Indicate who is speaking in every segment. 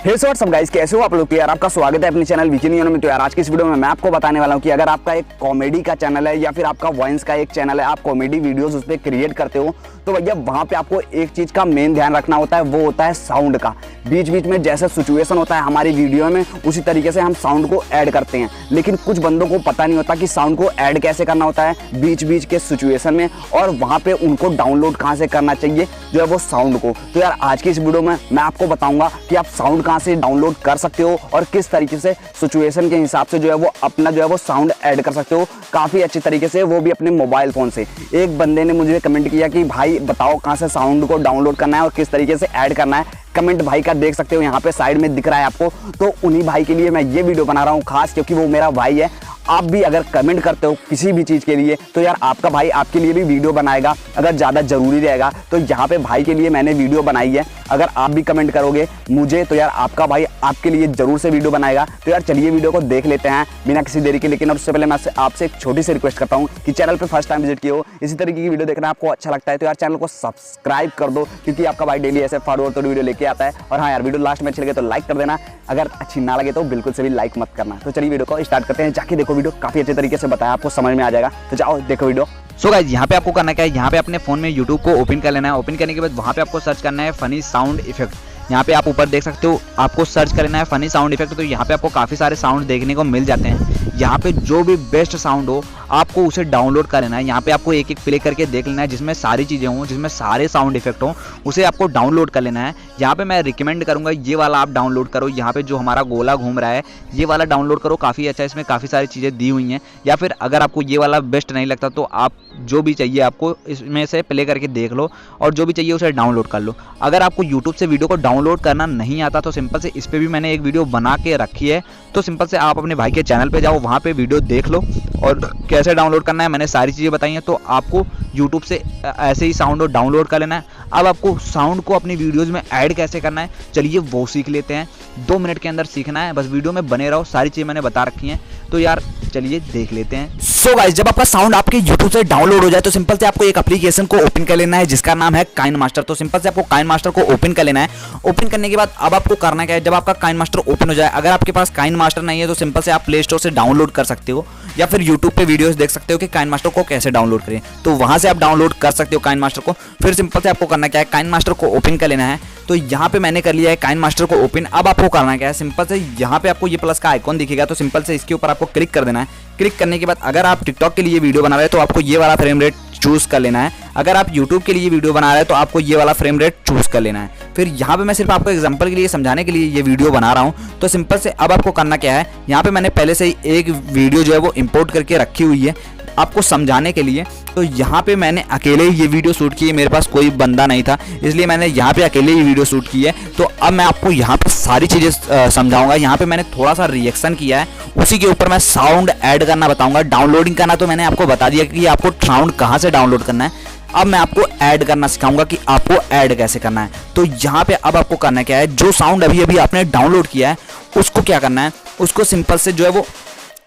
Speaker 1: हे so what's up guys, कैसे हो आप लोग? यार आपका स्वागत है अपने चैनल विकिनियन में। तो यार आज की इस वीडियो में मैं आपको बताने वाला हूं कि अगर आपका एक कॉमेडी का चैनल है या फिर आपका वॉइस का एक चैनल है, आप कॉमेडी वीडियोस उस पर क्रिएट करते हो, तो भैया वहां पे आपको एक चीज का मेन ध्यान रखना होता है, वो होता है साउंड का। बीच बीच में जैसा सिचुएशन होता है हमारी वीडियो में, उसी तरीके से हम साउंड को ऐड करते हैं। लेकिन कुछ बंदों को पता नहीं होता कि साउंड को ऐड कैसे करना होता है बीच बीच के सिचुएशन में, और वहां पे उनको डाउनलोड कहां से करना चाहिए जो है वो साउंड को। तो यार आज की इस वीडियो में मैं आपको बताऊंगा कि आप साउंड कहां से डाउनलोड कर सकते हो और किस तरीके से सिचुएशन के हिसाब से जो है वो अपना जो है वो साउंड ऐड कर सकते हो काफी अच्छी तरीके से, वो भी अपने मोबाइल फोन से। एक बंदे ने मुझे कमेंट किया कि भाई बताओ कहां से साउंड को डाउनलोड करना है और किस तरीके से ऐड करना है। कमेंट भाई का देख सकते हो, यहाँ पे साइड में दिख रहा है आपको। तो उन्हीं भाई के लिए मैं ये वीडियो बना रहा हूँ खास, क्योंकि वो मेरा भाई है। आप भी अगर कमेंट करते हो किसी भी चीज़ के लिए तो यार आपका भाई आपके लिए भी वीडियो बनाएगा, अगर ज़्यादा ज़रूरी रहेगा। तो यहाँ पे भाई के लिए मैंने वीडियो बनाई है। अगर आप भी कमेंट करोगे मुझे तो यार आपका भाई आपके लिए ज़रूर से वीडियो बनाएगा। तो यार चलिए वीडियो को देख लेते हैं बिना किसी देरी के। लेकिन उससे पहले मैं आपसे एक छोटी सी रिक्वेस्ट करता हूँ कि चैनल पर फर्स्ट टाइम विजिट किए हो, इसी तरीके की वीडियो देखना आपको अच्छा लगता है तो यार चैनल को सब्सक्राइब कर दो, क्योंकि आपका भाई डेली ऐसे फॉरवर्ड तो वीडियो लेके आता है। और हाँ यार, वीडियो लास्ट में अच्छी लगे तो लाइक कर देना, अगर अच्छी ना लगे तो बिल्कुल से भी लाइक मत करना। तो चलिए वीडियो को स्टार्ट करते हैं। जाके देखो, वीडियो काफ़ी अच्छे तरीके से बताया, आपको समझ में आ जाएगा। तो जाओ देखो वीडियो।
Speaker 2: सो गाइस, यहाँ पे आपको करना क्या है, यहाँ पे अपने फोन में यूट्यूब को ओपन कर लेना है। ओपन करने के बाद वहाँ पे आपको सर्च करना है फनी साउंड इफेक्ट। यहाँ पे आप ऊपर देख सकते हो, आपको सर्च कर लेना है फनी साउंड इफेक्ट। तो यहाँ पे आपको काफ़ी सारे साउंड देखने को मिल जाते हैं। यहाँ पे जो भी बेस्ट साउंड हो आपको उसे डाउनलोड कर लेना है। यहाँ पे आपको एक एक प्ले करके देख लेना है, जिसमें सारी चीज़ें हों, जिसमें सारे साउंड इफेक्ट हों, उसे आपको डाउनलोड कर लेना है। यहाँ पे मैं रिकमेंड करूँगा ये वाला आप डाउनलोड करो। यहाँ पे जो हमारा गोला घूम रहा है ये वाला डाउनलोड करो, काफ़ी अच्छा है, इसमें काफ़ी सारी चीज़ें दी हुई हैं। या फिर अगर आपको ये वाला बेस्ट नहीं लगता तो आप जो भी चाहिए आपको इसमें से प्ले करके देख लो, और जो भी चाहिए उसे डाउनलोड कर लो। अगर आपको यूट्यूब से वीडियो को डाउनलोड करना नहीं आता तो सिंपल से इस पर भी मैंने एक वीडियो बना के रखी है। तो सिंपल से आप अपने भाई के चैनल पे जाओ, वहाँ पे वीडियो देख लो और कैसे डाउनलोड करना है मैंने सारी चीज़ें बताई हैं। तो आपको यूट्यूब से ऐसे ही साउंड डाउनलोड कर लेना है। अब आपको साउंड को अपनी वीडियोज़ में ऐड कैसे करना है चलिए वो सीख लेते हैं। 2 मिनट के अंदर सीखना है, बस वीडियो में बने रहो, सारी चीज़ें मैंने बता रखी हैं। तो यार चलिए देख लेते हैं।
Speaker 1: सो गाइस, जब आपका साउंड आपके YouTube से डाउनलोड हो जाए तो सिंपल से आपको एक एप्लीकेशन को ओपन कर लेना है जिसका नाम है काइनमास्टर। तो सिंपल से आपको काइनमास्टर को ओपन कर लेना है। ओपन करने के बाद अब आपको करना क्या है, जब आपका काइनमास्टर ओपन हो जाए, अगर आपके पास काइनमास्टर नहीं है तो सिंपल से आप प्ले स्टोर से डाउनलोड कर सकते हो, या फिर यूट्यूब पे वीडियोस देख सकते हो कि काइनमास्टर को कैसे डाउनलोड करें। तो वहां से आप डाउनलोड कर सकते हो काइनमास्टर को। फिर सिंपल से आपको करना क्या है, काइनमास्टर को ओपन कर लेना है। तो यहाँ पे मैंने कर लिया है काइनमास्टर को ओपन। अब आपको करना क्या है, सिंपल से यहाँ पे आपको ये प्लस का आइकॉन दिखेगा, तो सिंपल से इसके ऊपर आपको क्लिक कर देना है। क्लिक करने के बाद अगर आप टिकटॉक के लिए वीडियो बना रहे हैं तो आपको ये वाला फ्रेम रेट चूज कर लेना है। अगर आप यूट्यूब के लिए वीडियो बना रहे हैं तो आपको ये वाला फ्रेम रेट चूज कर लेना है। फिर यहाँ पे मैं सिर्फ आपको एग्जांपल के लिए समझाने के लिए ये वीडियो बना रहा हूँ। तो सिंपल से अब आपको करना क्या है, यहाँ पे मैंने पहले से ही एक वीडियो जो है वो इंपोर्ट करके रखी हुई है आपको समझाने के लिए। तो यहाँ पे मैंने अकेले ही ये वीडियो शूट की है, मेरे पास कोई बंदा नहीं था, इसलिए मैंने यहाँ पे अकेले ही वीडियो शूट की है। तो अब मैं आपको यहाँ पे सारी चीज़ें समझाऊंगा। यहाँ पे मैंने थोड़ा सा रिएक्शन किया है, उसी के ऊपर मैं साउंड ऐड करना बताऊंगा। डाउनलोडिंग करना तो मैंने आपको बता दिया कि आपको साउंड कहाँ से डाउनलोड करना है। अब मैं आपको ऐड करना सिखाऊंगा कि आपको ऐड कैसे करना है। तो यहाँ पे अब आपको करना क्या है, जो साउंड अभी अभी आपने डाउनलोड किया है उसको क्या करना है, उसको सिंपल से जो है वो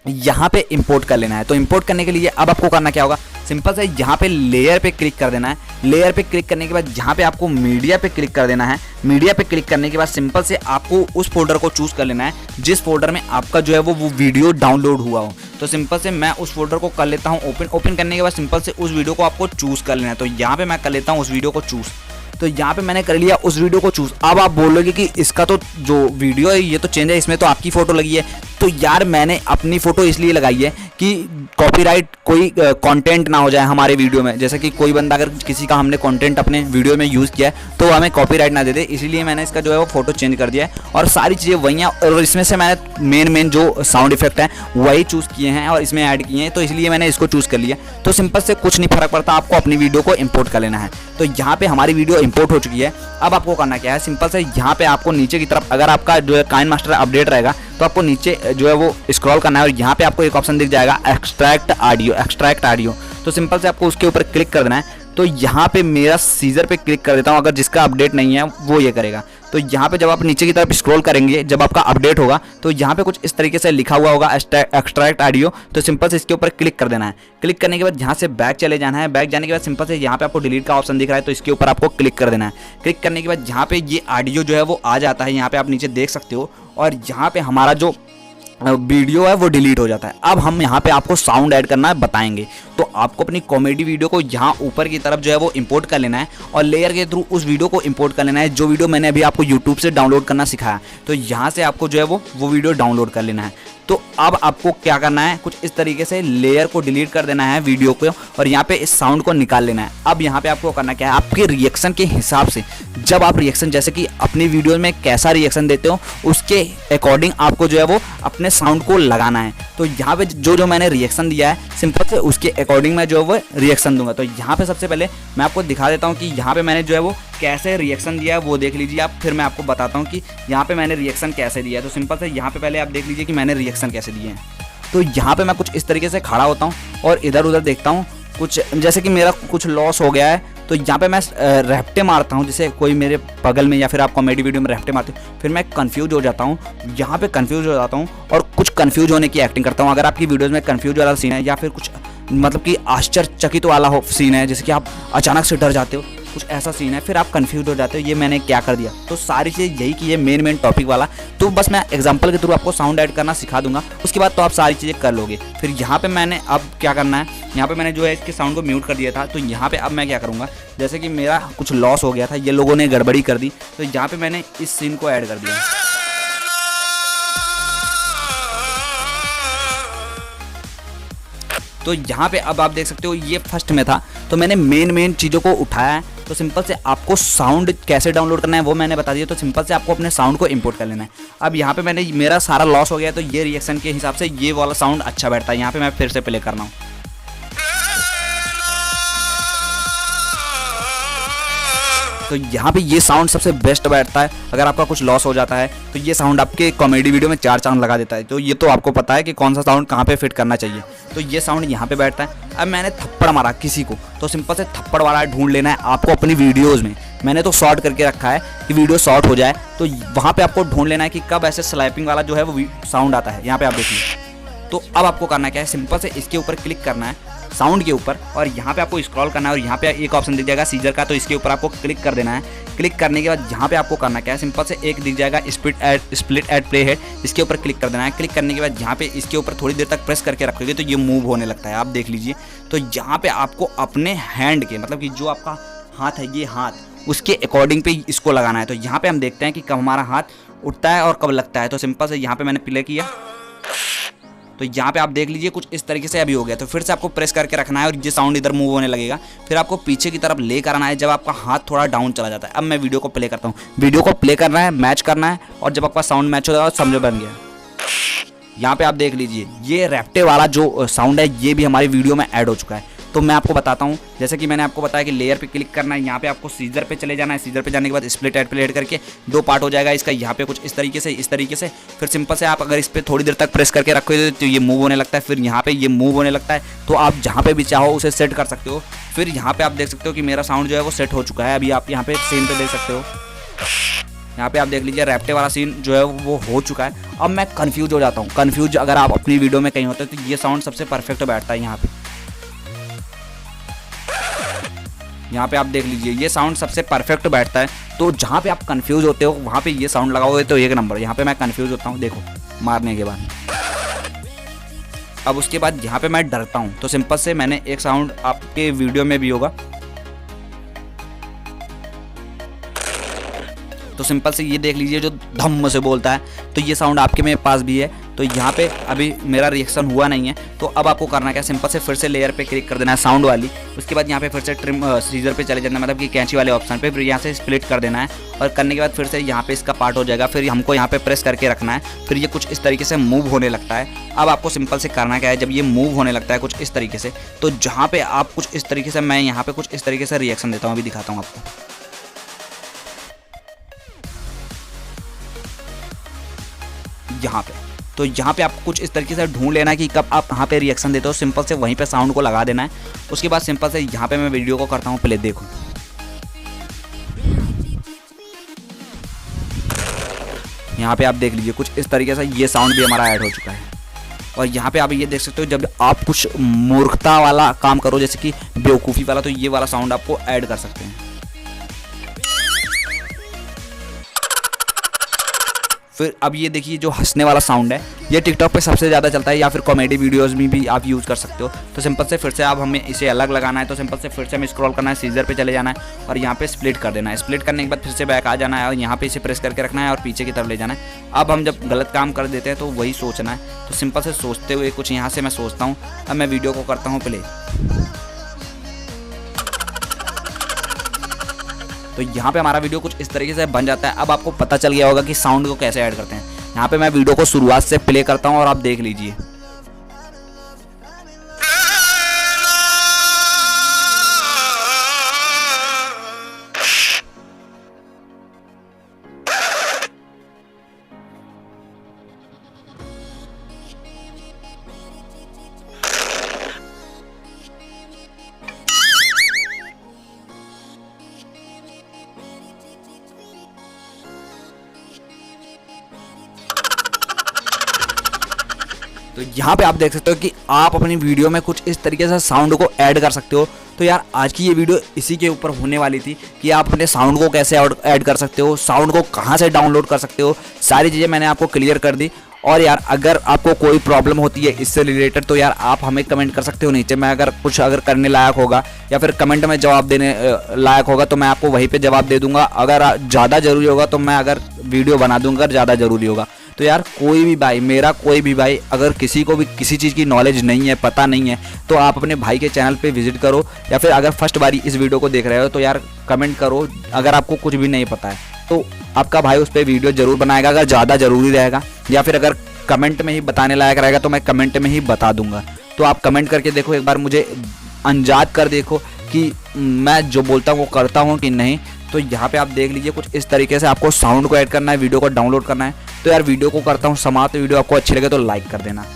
Speaker 1: यहाँ पे इंपोर्ट कर लेना है। तो इंपोर्ट करने के लिए अब आपको करना क्या होगा, सिंपल से यहाँ पे लेयर पे क्लिक कर देना है। लेयर पे क्लिक करने के बाद यहाँ पे आपको मीडिया पे क्लिक कर देना है। मीडिया पे क्लिक करने के बाद सिंपल से आपको उस फोल्डर को चूज कर लेना है जिस फोल्डर में आपका जो है वो वीडियो डाउनलोड हुआ हो। तो सिंपल से मैं उस फोल्डर को कर लेता हूँ ओपन। ओपन करने के बाद सिंपल से उस वीडियो को आपको चूज कर लेना है। तो यहाँ पे मैं कर लेता हूँ उस वीडियो को चूज। तो यहाँ पे मैंने कर लिया उस वीडियो को चूज। अब आप बोलोगे कि इसका तो जो वीडियो है ये तो चेंज है, इसमें तो आपकी फोटो लगी है। तो यार मैंने अपनी फोटो इसलिए लगाई है कि कॉपीराइट कोई कंटेंट ना हो जाए हमारे वीडियो में। जैसे कि कोई बंदा अगर किसी का हमने कंटेंट अपने वीडियो में यूज़ किया है तो हमें कॉपीराइट ना दे दे, इसीलिए मैंने इसका जो है वो फोटो चेंज कर दिया है। और सारी चीज़ें वही हैं, और इसमें से मैंने मेन जो साउंड इफेक्ट है वही चूज़ किए हैं और इसमें ऐड किए हैं, तो इसलिए मैंने इसको चूज़ कर लिया। तो सिंपल से कुछ नहीं फर्क पड़ता, आपको अपनी वीडियो को इंपोर्ट कर लेना है। तो यहाँ पे हमारी वीडियो इंपोर्ट हो चुकी है। अब आपको करना क्या है, सिंपल से यहाँ पे आपको नीचे की तरफ, अगर आपका जो है काइनमास्टर अपडेट रहेगा तो आपको नीचे जो है वो स्क्रॉल करना है और यहाँ पे आपको एक ऑप्शन दिख जाएगा एक्सट्रैक्ट ऑडियो। तो सिंपल से आपको उसके ऊपर क्लिक कर देना है। तो यहाँ पे मेरा सीजर पे क्लिक कर देता हूँ, अगर जिसका अपडेट नहीं है वो ये करेगा। तो तो यहाँ पे जब आप नीचे की तरफ स्क्रॉल करेंगे, जब आपका अपडेट होगा तो यहाँ पे कुछ इस तरीके से लिखा हुआ होगा एक्सट्रैक्ट ऑडियो। तो सिंपल से इसके ऊपर क्लिक कर देना है। क्लिक करने के बाद यहाँ से बैक चले जाना है। बैक जाने के बाद सिंपल से यहाँ पे आपको डिलीट का ऑप्शन दिख रहा है, तो इसके ऊपर आपको क्लिक कर देना है। क्लिक करने के बाद यहाँ पे ये ऑडियो जो है वो आ जाता है, यहाँ पे आप नीचे देख सकते हो। और यहाँ पे हमारा जो वीडियो है वो डिलीट हो जाता है। अब हम यहाँ पे आपको साउंड ऐड करना है बताएंगे। तो आपको अपनी कॉमेडी वीडियो को यहाँ ऊपर की तरफ जो है वो इंपोर्ट कर लेना है और लेयर के थ्रू उस वीडियो को इंपोर्ट कर लेना है, जो वीडियो मैंने अभी आपको यूट्यूब से डाउनलोड करना सिखाया। तो यहाँ से आपको जो है वो वीडियो डाउनलोड कर लेना है। तो अब आपको क्या करना है, कुछ इस तरीके से लेयर को डिलीट कर देना है वीडियो को और यहाँ पे इस साउंड को निकाल लेना है। अब यहाँ पे आपको करना क्या है, आपके रिएक्शन के हिसाब से जब आप रिएक्शन, जैसे कि अपनी वीडियो में कैसा रिएक्शन देते हो उसके अकॉर्डिंग आपको जो है वो अपने साउंड को लगाना है। तो यहाँ पे जो मैंने रिएक्शन दिया है सिंपल से उसके अकॉर्डिंग मैं जो है वो रिएक्शन दूंगा। तो यहाँ पे सबसे पहले मैं आपको दिखा देता हूँ कि यहाँ पे मैंने जो है वो कैसे रिएक्शन दिया है, वो देख लीजिए आप। फिर मैं आपको बताता हूँ कि यहाँ पे मैंने रिएक्शन कैसे दिया है। तो सिंपल से यहाँ पे पहले आप देख लीजिए कि मैंने रिएक्शन कैसे दिए हैं। तो यहाँ पे मैं कुछ इस तरीके से खड़ा होता हूँ और इधर उधर देखता हूँ, कुछ जैसे कि मेरा कुछ लॉस हो गया है तो यहाँ पे मैं रैप्टे मारता हूँ, जैसे कोई मेरे बगल में या फिर आप कॉमेडी वीडियो में रैप्टे मारते हो, फिर मैं कंफ्यूज हो जाता हूँ, यहाँ पे कंफ्यूज हो जाता हूँ और कुछ कंफ्यूज होने की एक्टिंग करता हूँ। अगर आपकी वीडियोज़ में कंफ्यूज वाला सीन है या फिर कुछ मतलब कि आश्चर्यचकित वाला हो सीन है, जैसे कि आप अचानक से डर जाते हो, कुछ ऐसा सीन है, फिर आप कंफ्यूज हो जाते हो ये मैंने क्या कर दिया। तो सारी चीज़ यही कि ये मेन टॉपिक वाला, तो बस मैं एग्जांपल के थ्रू आपको साउंड ऐड करना सिखा दूंगा, उसके बाद तो आप सारी चीज़ें कर लोगे। फिर यहाँ पे मैंने अब क्या करना है, यहाँ पे मैंने जो है इसके साउंड को म्यूट कर दिया था। तो यहाँ पे अब मैं क्या करूँगा, जैसे कि मेरा कुछ लॉस हो गया था, ये लोगों ने गड़बड़ी कर दी, तो यहाँ पे मैंने इस सीन को ऐड कर दिया। तो यहाँ पे अब आप देख सकते हो ये फर्स्ट में था, तो मैंने मेन चीज़ों को उठाया है। तो सिंपल से आपको साउंड कैसे डाउनलोड करना है वो मैंने बता दिया। तो सिंपल से आपको अपने साउंड को इंपोर्ट कर लेना है। अब यहाँ पे मैंने मेरा सारा लॉस हो गया, तो ये रिएक्शन के हिसाब से ये वाला साउंड अच्छा बैठता है। यहाँ पे मैं फिर से प्ले करना हूँ। तो यहाँ पे ये साउंड सबसे बेस्ट बैठता है। अगर आपका कुछ लॉस हो जाता है तो ये साउंड आपके कॉमेडी वीडियो में 4 चांद लगा देता है। तो ये तो आपको पता है कि कौन सा साउंड कहाँ पे फिट करना चाहिए। तो ये साउंड यहाँ पे बैठता है। अब मैंने थप्पड़ मारा किसी को, तो सिंपल से थप्पड़ वाला ढूंढ लेना है आपको अपनी वीडियोज़ में। मैंने तो शॉर्ट करके रखा है कि वीडियो शॉर्ट हो जाए, तो वहाँ पर आपको ढूंढ लेना है कि कब ऐसे स्लैपिंग वाला जो है वो साउंड आता है। यहाँ पर आप देखिए। तो अब आपको करना क्या है, सिंपल से इसके ऊपर क्लिक करना है, साउंड के ऊपर, और यहाँ पे आपको स्क्रॉल करना है और यहाँ पे एक ऑप्शन दिख जाएगा सीजर का, तो इसके ऊपर आपको क्लिक कर देना है। क्लिक करने के बाद यहाँ पे आपको करना क्या है, सिंपल से एक दिख जाएगा स्प्लिट एड प्ले हेड, इसके ऊपर क्लिक कर देना है। क्लिक करने के बाद यहाँ पे इसके ऊपर थोड़ी देर तक प्रेस करके रखोगे तो ये मूव होने लगता है, आप देख लीजिए। तो यहाँ पे आपको अपने हैंड के, मतलब कि जो आपका हाथ है, ये हाथ उसके अकॉर्डिंग पे इसको लगाना है। तो यहाँ पे हम देखते हैं कि कब हमारा हाथ उठता है और कब लगता है। तो सिंपल से यहाँ पे मैंने प्ले किया, तो यहाँ पे आप देख लीजिए कुछ इस तरीके से अभी हो गया। तो फिर से आपको प्रेस करके रखना है और ये साउंड इधर मूव होने लगेगा। फिर आपको पीछे की तरफ लेकर आना है जब आपका हाथ थोड़ा डाउन चला जाता है। अब मैं वीडियो को प्ले करता हूँ। वीडियो को प्ले करना है, मैच करना है, और जब आपका साउंड मैच हो जाएगा समझो बन गया। यहाँ पे आप देख लीजिए ये रैप्टे वाला जो साउंड है ये भी हमारी वीडियो में ऐड हो चुका है। तो मैं आपको बताता हूँ, जैसे कि मैंने आपको बताया कि लेयर पे क्लिक करना है, यहाँ पे आपको सीजर पे चले जाना है। सीजर पे जाने के बाद स्प्लिट एड प्ले हेड करके 2 पार्ट हो जाएगा इसका। यहाँ पे कुछ इस तरीके से, इस तरीके से। फिर सिंपल से आप अगर इस पर थोड़ी देर तक प्रेस करके रखोगे तो ये मूव होने लगता है। फिर यहाँ पे ये मूव होने लगता है, तो आप जहाँ पे भी चाहो उसे सेट कर सकते हो। फिर यहाँ पे आप देख सकते हो कि मेरा साउंड जो है वो सेट हो चुका है। अभी आप यहाँ पे सीन पे देख सकते हो, यहाँ पे आप देख लीजिए रैप्टे वाला सीन जो है वो हो चुका है। अब मैं कंफ्यूज हो जाता हूँ। कंफ्यूज अगर आप अपनी वीडियो में कहीं होते हैं तो ये साउंड सबसे परफेक्ट बैठता है। यहाँ पे आप देख लीजिए ये साउंड सबसे परफेक्ट बैठता है। तो जहाँ पे आप कंफ्यूज होते हो वहाँ पे ये साउंड लगाओगे तो 1 नंबर। यहाँ पे मैं कंफ्यूज होता हूँ, देखो मारने के बाद। अब उसके बाद यहाँ पे मैं डरता हूँ, तो सिंपल से मैंने एक साउंड आपके वीडियो में भी होगा, तो सिंपल से ये देख लीजिए जो धम्म से बोलता है, तो ये साउंड आपके मेरे पास भी है। तो यहाँ पे अभी मेरा रिएक्शन हुआ नहीं है। तो अब आपको करना क्या, सिंपल से फिर से लेयर पे क्लिक कर देना है साउंड वाली। उसके बाद यहाँ पे फिर से ट्रिम सीजर पे चले जाना है, मतलब कि कैंची वाले ऑप्शन पे। फिर यहाँ से स्प्लिट कर देना है और करने के बाद फिर से यहाँ पे इसका पार्ट हो जाएगा। फिर हमको यहाँ पे प्रेस करके रखना है। फिर ये कुछ इस तरीके से मूव होने लगता है। अब आपको सिंपल से करना क्या है, जब ये मूव होने लगता है कुछ इस तरीके से, तो जहाँ पे आप कुछ इस तरीके से, मैं यहाँ पे कुछ इस तरीके से रिएक्शन देता हूँ, अभी दिखाता हूँ आपको। यहाँ पे, तो यहाँ पे आपको कुछ इस तरीके से ढूंढ लेना है कि कब आप कहाँ पे रिएक्शन देते हो। सिंपल से वहीं पे साउंड को लगा देना है। उसके बाद सिंपल से यहाँ पे मैं वीडियो को करता हूँ प्ले, देखो यहाँ पे आप देख लीजिए कुछ इस तरीके से ये साउंड भी हमारा ऐड हो चुका है। और यहाँ पे आप ये देख सकते हो जब आप कुछ मूर्खता वाला काम करो जैसे कि बेवकूफ़ी वाला, तो ये वाला साउंड आपको ऐड कर सकते हैं। फिर अब ये देखिए जो हंसने वाला साउंड है, ये टिकटॉक पे सबसे ज़्यादा चलता है, या फिर कॉमेडी वीडियोस में भी आप यूज़ कर सकते हो। तो सिंपल से फिर से अब हमें इसे अलग लगाना है, तो सिंपल से फिर से हमें स्क्रॉल करना है, सीजर पे चले जाना है और यहाँ पे स्प्लिट कर देना है। स्प्लिट करने के बाद फिर से बैक आ जाना है और यहाँ पे इसे प्रेस करके रखना है और पीछे की तरफ ले जाना है। अब हम जब गलत काम कर देते हैं तो वही सोचना है, तो सिंपल से सोचते हुए कुछ यहाँ से मैं सोचता हूँ। अब मैं वीडियो को करता हूँ प्ले। तो यहाँ पे हमारा वीडियो कुछ इस तरीके से बन जाता है। अब आपको पता चल गया होगा कि साउंड को कैसे ऐड करते हैं। यहाँ पे मैं वीडियो को शुरुआत से प्ले करता हूँ और आप देख लीजिए। तो यहाँ पे आप देख सकते हो कि आप अपनी वीडियो में कुछ इस तरीके से साउंड को ऐड कर सकते हो। तो यार आज की ये वीडियो इसी के ऊपर होने वाली थी कि आप अपने साउंड को कैसे ऐड कर सकते हो, साउंड को कहाँ से डाउनलोड कर सकते हो, सारी चीज़ें मैंने आपको क्लियर कर दी। और यार अगर आपको कोई प्रॉब्लम होती है इससे रिलेटेड तो यार आप हमें कमेंट कर सकते हो नीचे। मैं अगर कुछ करने लायक होगा या फिर कमेंट में जवाब देने लायक होगा तो मैं आपको वहीं पे जवाब दे दूंगा। अगर ज़्यादा ज़रूरी होगा तो मैं वीडियो बना दूंगा अगर ज़्यादा ज़रूरी होगा। तो यार कोई भी भाई, मेरा कोई भी भाई, अगर किसी को भी किसी चीज़ की नॉलेज नहीं है, पता नहीं है, तो आप अपने भाई के चैनल पे विजिट करो, या फिर अगर फर्स्ट बारी इस वीडियो को देख रहे हो तो यार कमेंट करो। अगर आपको कुछ भी नहीं पता है तो आपका भाई उस पर वीडियो ज़रूर बनाएगा अगर ज़्यादा ज़रूरी रहेगा, या फिर अगर कमेंट में ही बताने लायक रहेगा तो मैं कमेंट में ही बता दूंगा। तो आप कमेंट करके देखो, एक बार मुझे अंजाद कर देखो कि मैं जो बोलता हूँ वो करता हूँ कि नहीं। तो यहाँ पे आप देख लीजिए कुछ इस तरीके से आपको साउंड को ऐड करना है, वीडियो को डाउनलोड करना है। तो यार वीडियो को करता हूँ समाप्त। वीडियो आपको अच्छी लगे तो लाइक कर देना।